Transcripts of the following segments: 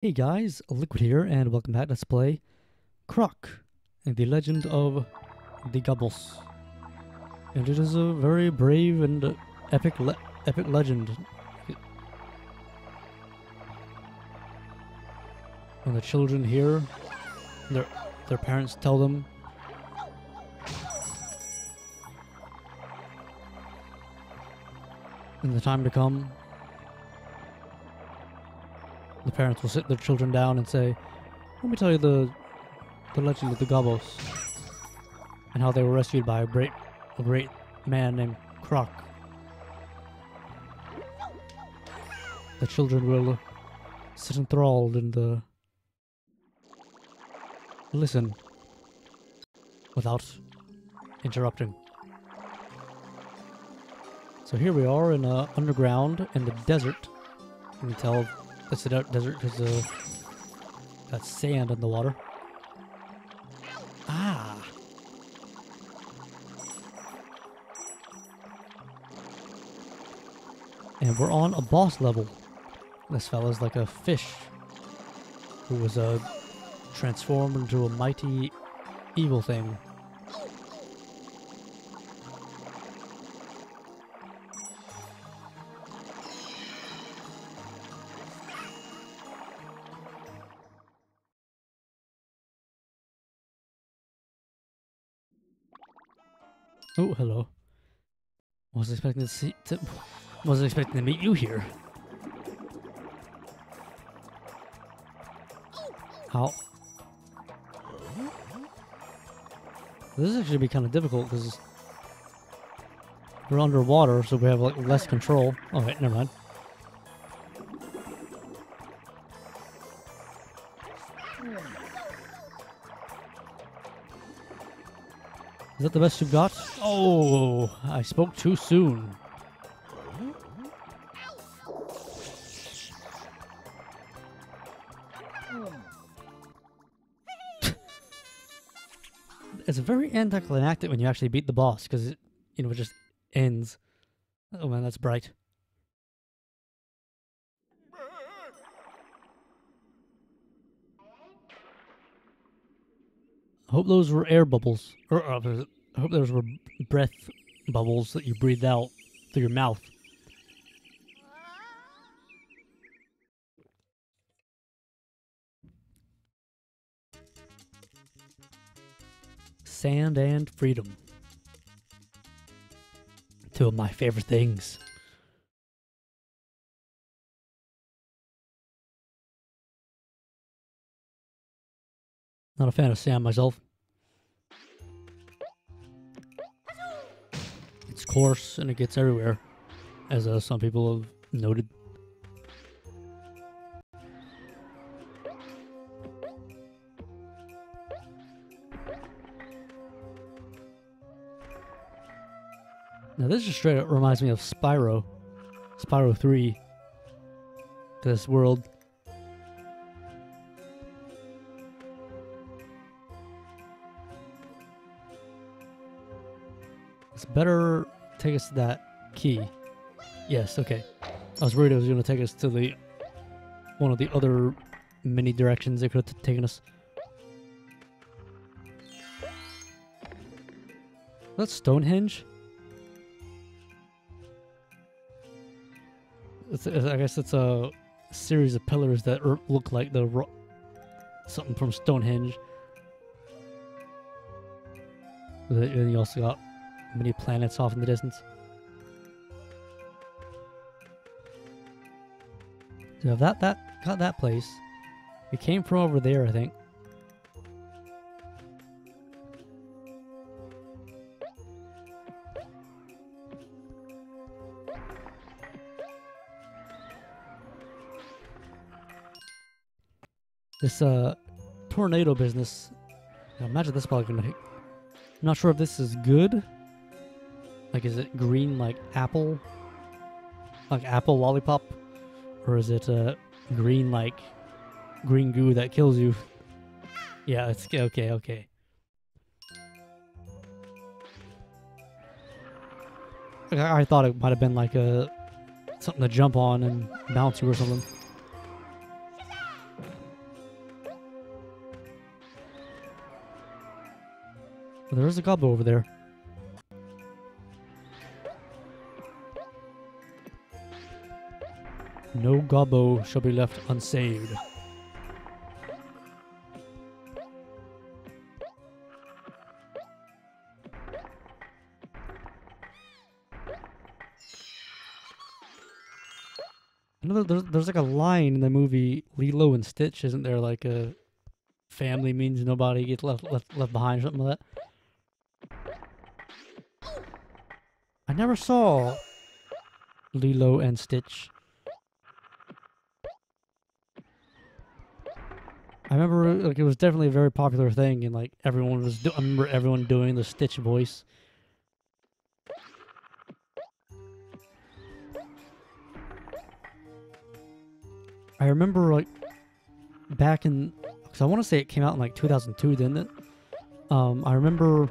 Hey guys, Liquid here, and welcome back to Let's Play Croc and the Legend of the Gobbos. And it is a very brave and epic legend. When the children hear their parents tell them in the time to come, the parents will sit their children down and say, "Let me tell you the legend of the Gobbos and how they were rescued by a great man named Croc." The children will sit enthralled and listen without interrupting. So here we are in underground in the desert. You can tell it's a desert because got sand in the water. Ah! And we're on a boss level. This fella's like a fish who was transformed into a mighty evil thing. Oh, hello. Wasn't expecting wasn't expecting to meet you here. How? This is actually be kind of difficult because we're underwater, so we have like less control. Oh wait, never mind. Is that the best you've got? Oh, I spoke too soon. It's very anticlimactic when you actually beat the boss because it just ends. Oh man, that's bright. I hope those were air bubbles. I hope those were breath bubbles that you breathed out through your mouth. Sand and freedom. Two of my favorite things. Not a fan of sand myself. It's coarse and it gets everywhere, as some people have noted. Now this just straight up reminds me of Spyro 3. This world. It's better take us to that key. Yes, okay. I was worried it was going to take us to one of the other many directions it could have taken us. That's Stonehenge? I guess it's a series of pillars that look like something from Stonehenge. And you also got many planets off in the distance. So that got that place. We came from over there, I think. This tornado business. I imagine this is probably gonna hit. I'm not sure if this is good. Like, is it green like apple lollipop, or is it green like green goo that kills you? Yeah, it's okay. Okay. I thought it might have been like something to jump on and bounce you or something. There's a Gobbo over there. No Gobbo shall be left unsaved. I know there's like a line in the movie Lilo and Stitch, isn't there? Like a family means nobody gets left behind, or something like that. I never saw Lilo and Stitch. I remember like it was definitely a very popular thing, and like everyone was. I remember everyone doing the Stitch voice. I remember like back in, because I want to say it came out in like 2002, didn't it? I remember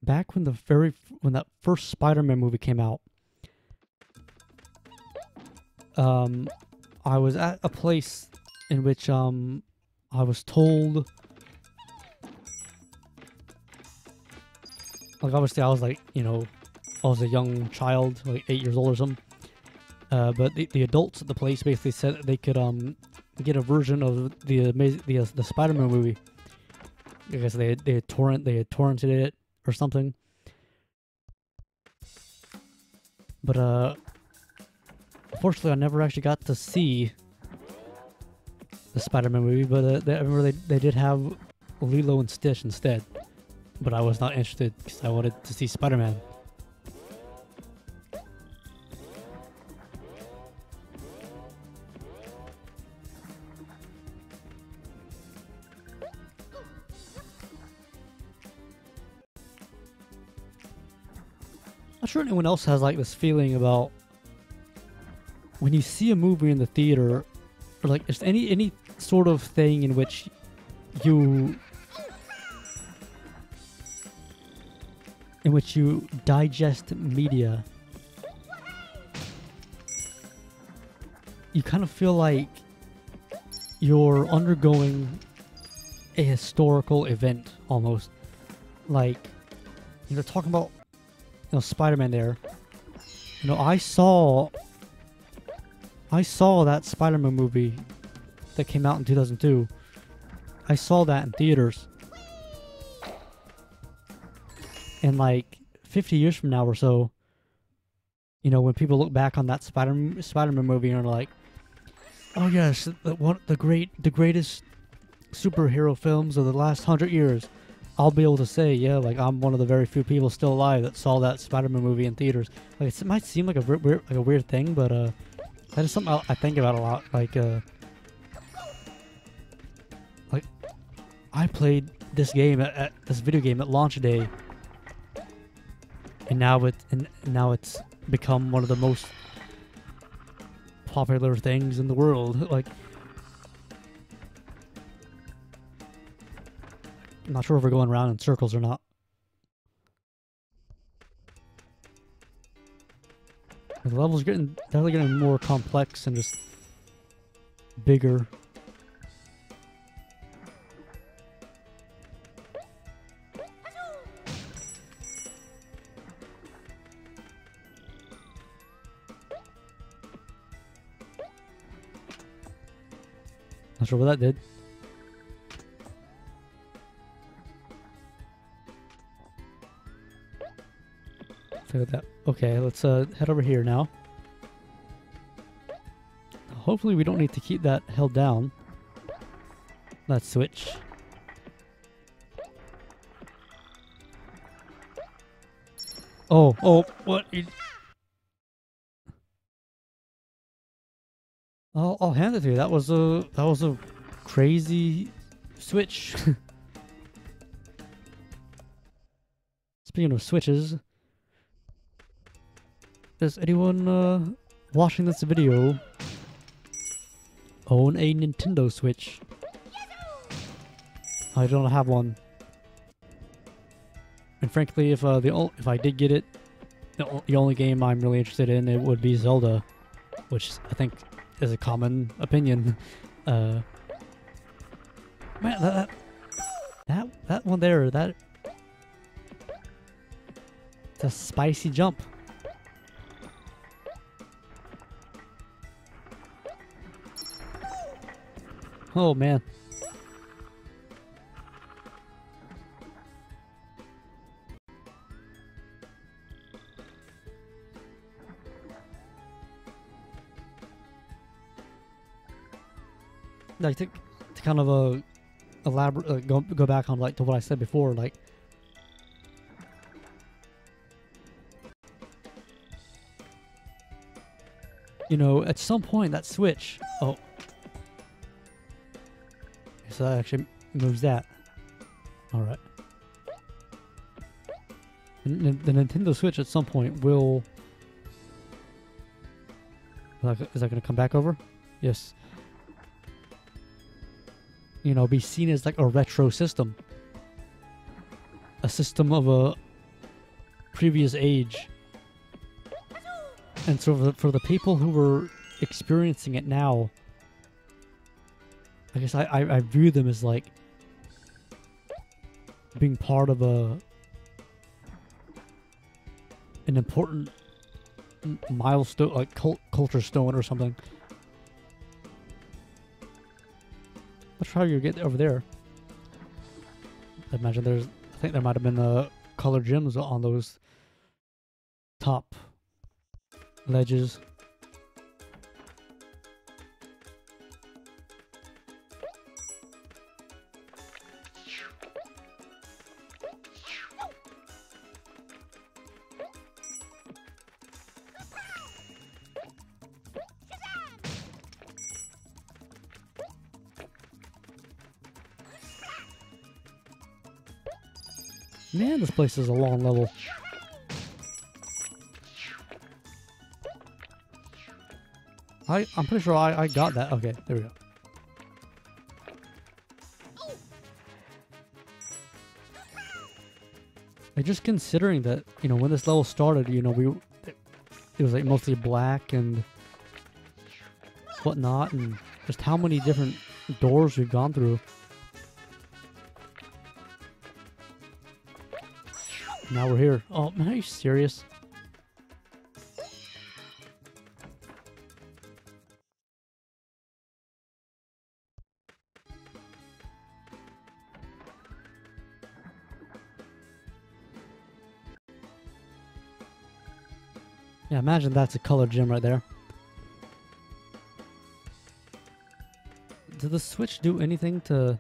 back when when that first Spider-Man movie came out. I was at a place in which I was told, like obviously I was like, you know, I was a young child, like 8 years old or something. But the adults at the place basically said that they could get a version of the Spider-Man movie. I guess they had torrented it or something. But unfortunately, I never actually got to see the Spider-Man movie. But I remember they did have Lilo and Stitch instead. But I was not interested because I wanted to see Spider-Man. I'm sure anyone else has like this feeling about when you see a movie in the theater, or like just any sort of thing in which you digest media. You kind of feel like you're undergoing a historical event almost. Like, you know, talking about, you know, Spider-Man there. You know, I saw that Spider-Man movie that came out in 2002. I saw that in theaters. And like 50 years from now or so, you know, when people look back on that Spider-Man movie and are like, oh yes, the greatest superhero films of the last 100 years, I'll be able to say, yeah, like I'm one of the very few people still alive that saw that Spider-Man movie in theaters. Like it might seem like a weird thing, but that is something I think about a lot. Like I played this game at this video game at launch day, and now it's become one of the most popular things in the world. Like, I'm not sure if we're going around in circles or not. The level's definitely getting more complex and just bigger. Not sure what that did. That. Okay, let's head over here now. Hopefully we don't need to keep that held down. Let's switch. Oh, what? I'll hand it to you. That was a crazy switch. Speaking of switches, does anyone watching this video own a Nintendo Switch? I don't have one, and frankly, if I did get it, the only game I'm really interested in it would be Zelda, which I think is a common opinion. Man, that one there, that a spicy jump. Oh man. Like to kind of elaborate, go back on like to what I said before, like you know, at some point that switch. Oh, so that actually moves that. All right. And the Nintendo Switch at some point will. Is that going to come back over? Yes. You know, be seen as like a retro system. A system of a previous age. And so for the people who were experiencing it now, I guess I view them as like being part of an important milestone, like culture stone or something. Let's try to get over there. I imagine I think there might have been colored gems on those top ledges. Man, this place is a long level. I'm pretty sure I got that. Okay, there we go. Like just considering that, you know, when this level started, you know, it was like mostly black and whatnot, and just how many different doors we've gone through. Now we're here. Oh man, are you serious? Yeah, imagine that's a colored gem right there. Did the Switch do anything to...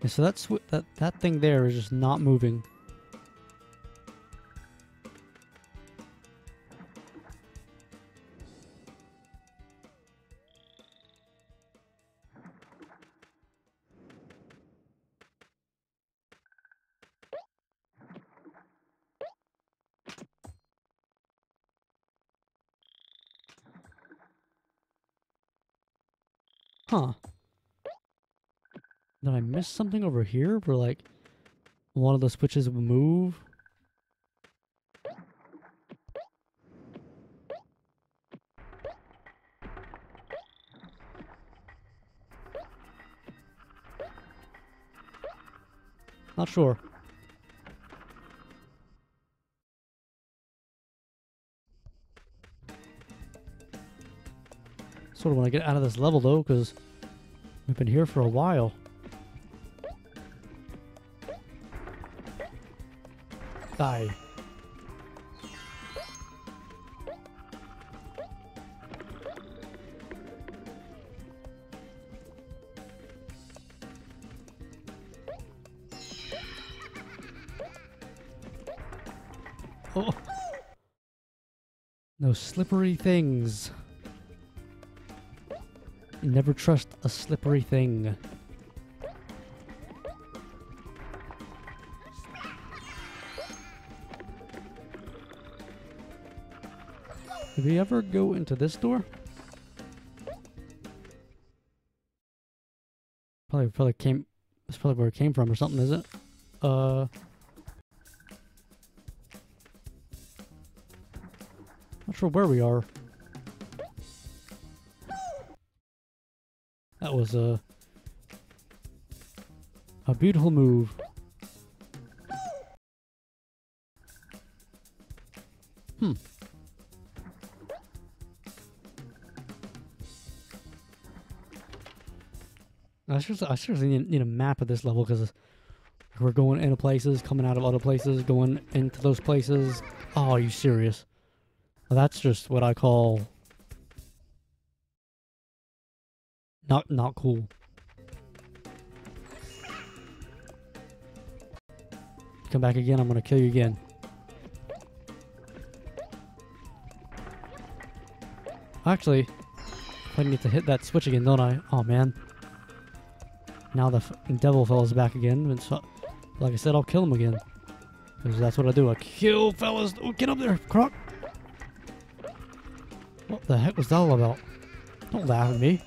Yeah, so that thing there is just not moving. Huh. Did I miss something over here where like one of the switches would move? Not sure. Sort of want to get out of this level though, because we've been here for a while. Die. Oh. No slippery things. You never trust a slippery thing. Did we ever go into this door? Probably came. That's probably where it came from or something, is it? Not sure where we are. That was a beautiful move. I seriously need a map of this level because we're going into places, coming out of other places, going into those places. Oh, are you serious? Well, that's just what I call not cool. Come back again, I'm gonna kill you again. Actually, I need to hit that switch again, don't I? Oh man. Now the devil fella's back again, and so, like I said, I'll kill him again. Because that's what I do, I kill fellas. Oh, get up there, Croc! What the heck was that all about? Don't laugh at me.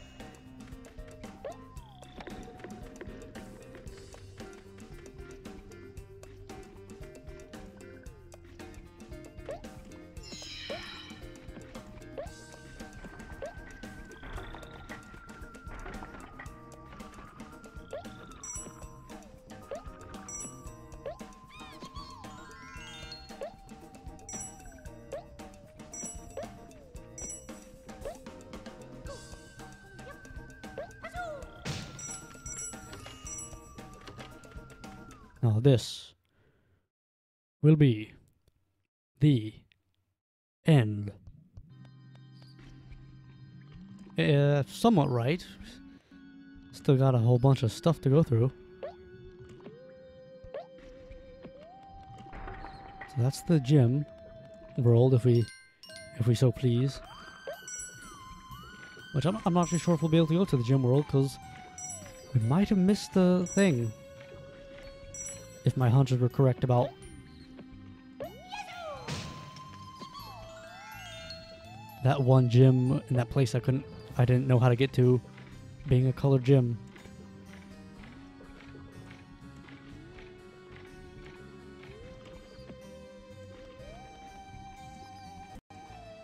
Now this will be the end. Somewhat right. Still got a whole bunch of stuff to go through. So that's the gym world, if we so please. Which I'm not too sure if we'll be able to go to the gym world because we might have missed the thing. If my hunches were correct about that one gym in that place I didn't know how to get to, being a colored gym.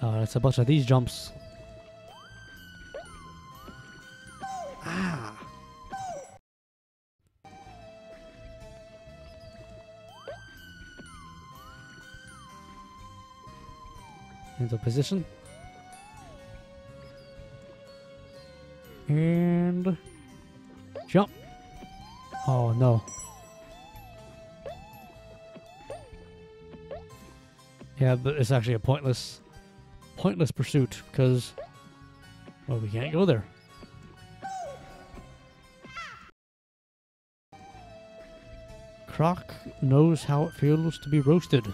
It's a bunch of these jumps. Ah! Into position. And jump. Oh no. Yeah, but it's actually a pointless pursuit because, well, we can't go there. Croc knows how it feels to be roasted.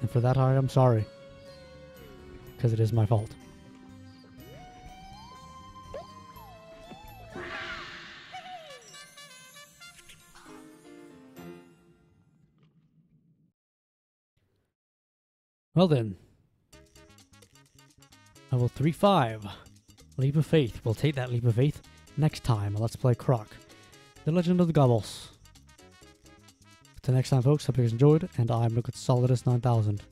And for that I am sorry. Because it is my fault. Well then. Level 3-5. Leap of Faith. We'll take that Leap of Faith next time. Let's play Croc. The Legend of the Gobbos. Until next time, folks, hope you guys enjoyed, and I'm Liquid Solidus 9000.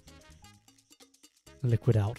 Liquid out.